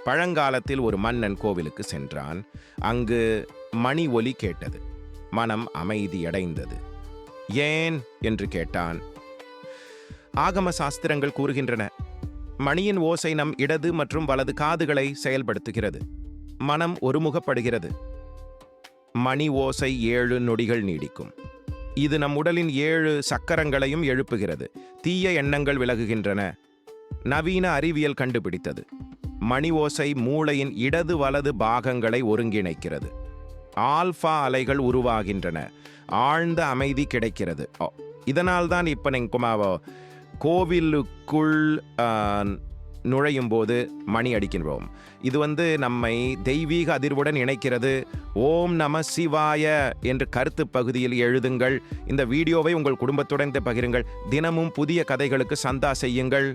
பழங்காலத்தில் ஒரு மன்னன் கோவிலுக்கு சென்றான். அங்கு மணி ஒலி கேட்டது. மனம் அமைதியடைந்தது. ஏன் என்று கேட்டான். ஆகம சாஸ்திரங்கள் கூறுகின்றன, மணியின் ஓசை நம் இடது மற்றும் வலது காதுகளை செயல்படுத்துகிறது. மனம் ஒருமுகப்படுகிறது. மணி ஓசை 7 நொடிகள் நீடிக்கும். இது நம் உடலின் 7 சக்கரங்களையும் எழுப்புகிறது. தீய எண்ணங்கள் விலகுகின்றன. நவீன அறிவியல் கண்டுபிடித்தது. மணி ஓசை மூளையின் இடது வலது பாகங்களை ஒருங்கிணைக்கிறது. ஆல்பா அலைகள் உருவாகின்றன. ஆழ்ந்த அமைதி கிடைக்கிறது. இதனால்தான் இப்போ நீங்கள் கோவிலுக்குள் நுழையும் போது மணி அடிக்கின்றோம். இது நம்மை தெய்வீக அதிர்வுடன் இணைக்கிறது. ஓம் நம சிவாய என்று கருத்து பகுதியில் எழுதுங்கள். இந்த வீடியோவை உங்கள் குடும்பத்துடன் பகிருங்கள். தினமும் புதிய கதைகளுக்கு சந்தா செய்யுங்கள்.